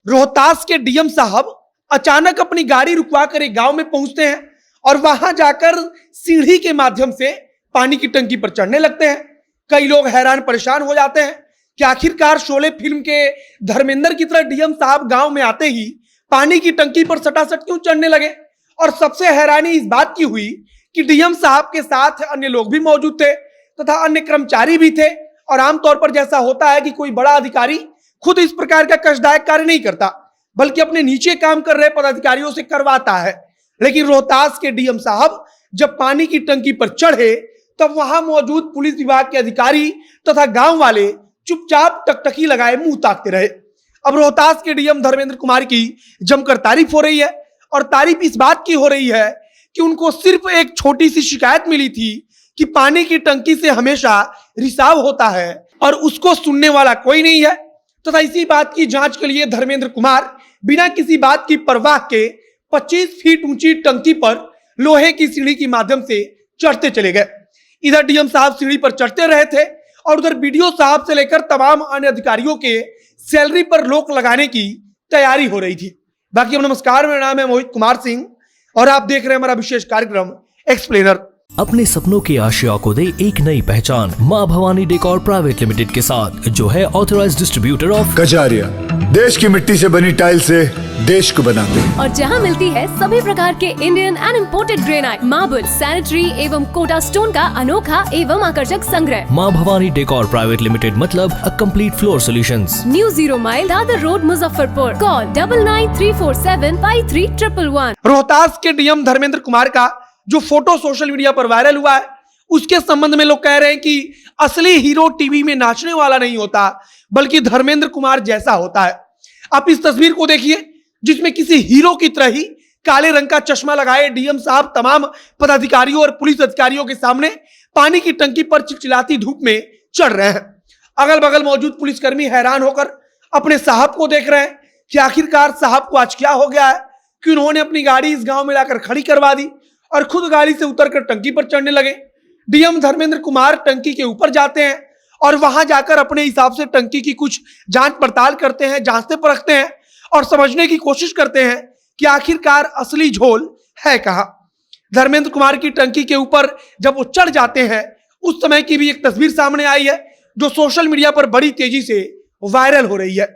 रोहतास के डीएम साहब अचानक अपनी गाड़ी रुकवा कर एक गांव में पहुंचते हैं और वहां जाकर सीढ़ी के माध्यम से पानी की टंकी पर चढ़ने लगते हैं। कई लोग हैरान परेशान हो जाते हैं कि आखिरकार शोले फिल्म के धर्मेंद्र की तरह डीएम साहब गांव में आते ही पानी की टंकी पर सटासट क्यों चढ़ने लगे। और सबसे हैरानी इस बात की हुई कि डीएम साहब के साथ अन्य लोग भी मौजूद थे तथा अन्य कर्मचारी भी थे। और आमतौर पर जैसा होता है कि कोई बड़ा अधिकारी खुद इस प्रकार का कष्टदायक कार्य नहीं करता, बल्कि अपने नीचे काम कर रहे पदाधिकारियों से करवाता है। लेकिन रोहतास के डीएम साहब जब पानी की टंकी पर चढ़े तब वहां मौजूद पुलिस विभाग के अधिकारी तथा गांव वाले चुपचाप टकटकी लगाए मुंह ताकते रहे। अब रोहतास के डीएम धर्मेंद्र कुमार की जमकर तारीफ हो रही है और तारीफ इस बात की हो रही है कि उनको सिर्फ एक छोटी सी शिकायत मिली थी कि पानी की टंकी से हमेशा रिसाव होता है और उसको सुनने वाला कोई नहीं है। तथा इसी बात की जांच के लिए धर्मेंद्र कुमार बिना किसी बात की परवाह के 25 फीट ऊंची टंकी पर लोहे की सीढ़ी के माध्यम से चढ़ते चले गए। इधर डीएम साहब सीढ़ी पर चढ़ते रहे थे और उधर बीडीओ साहब से लेकर तमाम अन्य अधिकारियों के सैलरी पर रोक लगाने की तैयारी हो रही थी। बाकी नमस्कार, मेरा नाम है मोहित कुमार सिंह और आप देख रहे हैं हमारा विशेष कार्यक्रम एक्सप्लेनर। अपने सपनों की आशिया को दे एक नई पहचान मां भवानी डेकोर प्राइवेट लिमिटेड के साथ, जो है ऑथराइज्ड डिस्ट्रीब्यूटर ऑफ कजारिया। देश की मिट्टी से बनी टाइल से देश को बनाते हैं। और जहां मिलती है सभी प्रकार के Indian and imported granite, marble, sanitary एवं कोटा स्टोन का अनोखा एवं आकर्षक संग्रह। मां भवानी डेकोर प्राइवेट लिमिटेड मतलब a complete floor solutions. New 0 mile Dadar road, Muzaffarpur. Call 9934753111। Rohtas के डीएम धर्मेंद्र कुमार का जो फोटो सोशल मीडिया पर वायरल हुआ है उसके संबंध में लोग कह रहे हैं कि असली हीरो टीवी में नाचने वाला नहीं होता, बल्कि धर्मेंद्र कुमार जैसा होता है। आप इस तस्वीर को देखिए जिसमें किसी हीरो की तरह ही काले रंग का चश्मा लगाए डीएम साहब तमाम पदाधिकारियों और पुलिस अधिकारियों के सामने पानी की टंकी पर चिलचिलाती धूप में चढ़ रहे हैं। अगल बगल मौजूद पुलिसकर्मी हैरान होकर अपने साहब को देख रहे हैं कि आखिरकार साहब को आज क्या हो गया है कि उन्होंने अपनी गाड़ी इस गांव में लाकर खड़ी करवा दी और खुद गाड़ी से उतरकर टंकी पर चढ़ने लगे। डीएम धर्मेंद्र कुमार टंकी के ऊपर जाते हैं और वहां जाकर अपने हिसाब से टंकी की कुछ जांच पड़ताल करते हैं, जांचते परखते हैं और समझने की कोशिश करते हैं कि आखिरकार असली झोल है कहां। धर्मेंद्र कुमार की टंकी के ऊपर जब वो चढ़ जाते हैं उस समय की भी एक तस्वीर सामने आई है जो सोशल मीडिया पर बड़ी तेजी से वायरल हो रही है।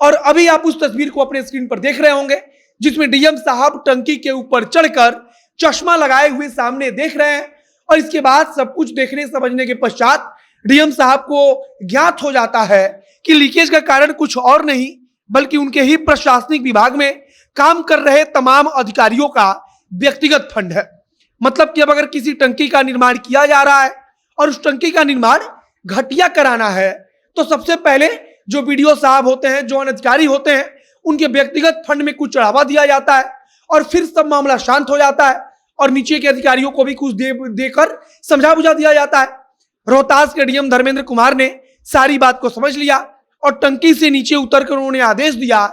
और अभी आप उस तस्वीर को अपने स्क्रीन पर देख रहे होंगे जिसमें डीएम साहब टंकी के ऊपर चढ़कर चश्मा लगाए हुए सामने देख रहे हैं। और इसके बाद सब कुछ देखने समझने के पश्चात डीएम साहब को ज्ञात हो जाता है कि लीकेज का कारण कुछ और नहीं बल्कि उनके ही प्रशासनिक विभाग में काम कर रहे तमाम अधिकारियों का व्यक्तिगत फंड है। मतलब कि अब अगर किसी टंकी का निर्माण किया जा रहा है और उस टंकी का निर्माण घटिया कराना है तो सबसे पहले जो बीडीओ साहब होते हैं, जो अधिकारी होते हैं, उनके व्यक्तिगत फंड में कुछ चढ़ावा दिया जाता है और फिर सब मामला शांत हो जाता है और नीचे के अधिकारियों को भी कुछ देकर समझा बुझा दिया जाता है। रोहतास के डीएम धर्मेंद्र कुमार ने सारी बात को समझ लिया और टंकी से नीचे उतरकर उन्होंने आदेश दिया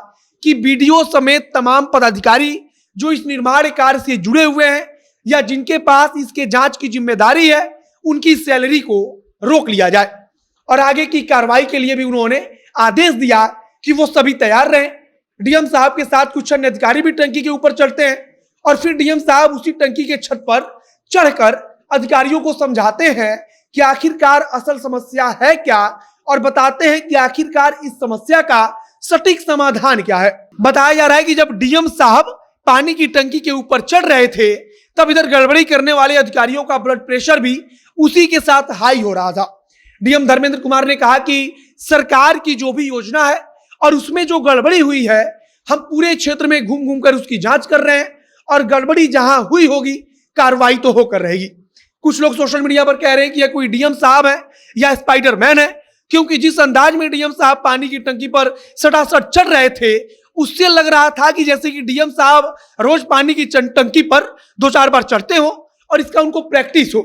कि बीडीओ समेत तमाम पदाधिकारी जो इस निर्माण कार्य से जुड़े हुए हैं या जिनके पास इसके जांच की जिम्मेदारी है उनकी सैलरी को रोक लिया जाए। और आगे की कार्रवाई के लिए भी उन्होंने आदेश दिया कि वो सभी तैयार रहें। डीएम साहब के साथ कुछ अन्य अधिकारी भी टंकी के ऊपर चढ़ते हैं और फिर डीएम साहब उसी टंकी के छत पर चढ़कर अधिकारियों को समझाते हैं कि आखिरकार असल समस्या है क्या और बताते हैं कि आखिरकार इस समस्या का सटीक समाधान क्या है। बताया जा रहा है कि जब डीएम साहब पानी की टंकी के ऊपर चढ़ रहे थे तब इधर गड़बड़ी करने वाले अधिकारियों का ब्लड प्रेशर भी उसी के साथ हाई हो रहा था। डीएम धर्मेंद्र कुमार ने कहा कि सरकार की जो भी योजना है और उसमें जो गड़बड़ी हुई है हम पूरे क्षेत्र में घूम घूम कर उसकी जांच कर रहे हैं और गड़बड़ी जहां हुई होगी कार्रवाई तो होकर रहेगी। कुछ लोग सोशल मीडिया पर कह रहे हैं कि यह कोई डीएम साहब है या स्पाइडरमैन है, क्योंकि जिस अंदाज में डीएम साहब पानी की टंकी पर सटासट चढ़ रहे थे उससे लग रहा था कि जैसे कि डीएम साहब रोज पानी की टंकी पर 2-4 बार चढ़ते हो और इसका उनको प्रैक्टिस हो।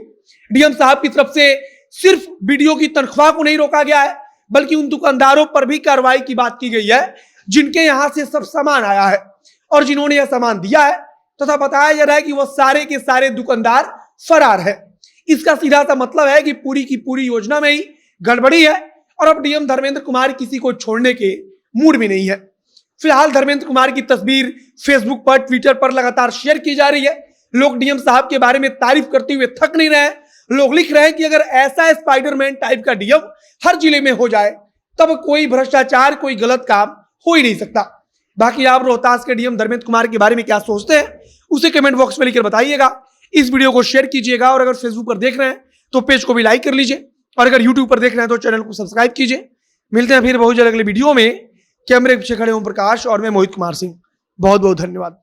डीएम साहब की तरफ से सिर्फ बीडीओ की तनख्वाह को नहीं रोका गया है बल्कि उन दुकानदारों पर भी कार्रवाई की बात की गई है जिनके यहां से सब सामान आया है और जिन्होंने यह सामान दिया है तथा बताया जा रहा है कि वह सारे के सारे दुकानदार फरार है। इसका सीधा सा मतलब है कि पूरी की पूरी योजना में ही गड़बड़ी है और अब डीएम धर्मेंद्र कुमार किसी को छोड़ने के मूड में नहीं है। फिलहाल धर्मेंद्र कुमार की तस्वीर फेसबुक पर, ट्विटर पर लगातार शेयर की जा रही है। लोग डीएम साहब के बारे में तारीफ करते हुए थक नहीं रहे हैं। लोग लिख रहे हैं कि अगर ऐसा स्पाइडरमैन टाइप का डीएम हर जिले में हो जाए तब कोई भ्रष्टाचार, कोई गलत काम हो ही नहीं सकता। बाकी आप रोहतास के डीएम धर्मेंद्र कुमार के बारे में क्या सोचते हैं उसे कमेंट बॉक्स में लिखकर बताइएगा। इस वीडियो को शेयर कीजिएगा और अगर फेसबुक पर देख रहे हैं तो पेज को भी लाइक कर लीजिए और अगर यूट्यूब पर देख रहे हैं तो चैनल को सब्सक्राइब कीजिए। मिलते हैं फिर बहुत जल्द अगले वीडियो में। कैमरे के पीछे खड़े ओम प्रकाश और मैं मोहित कुमार सिंह। बहुत बहुत धन्यवाद।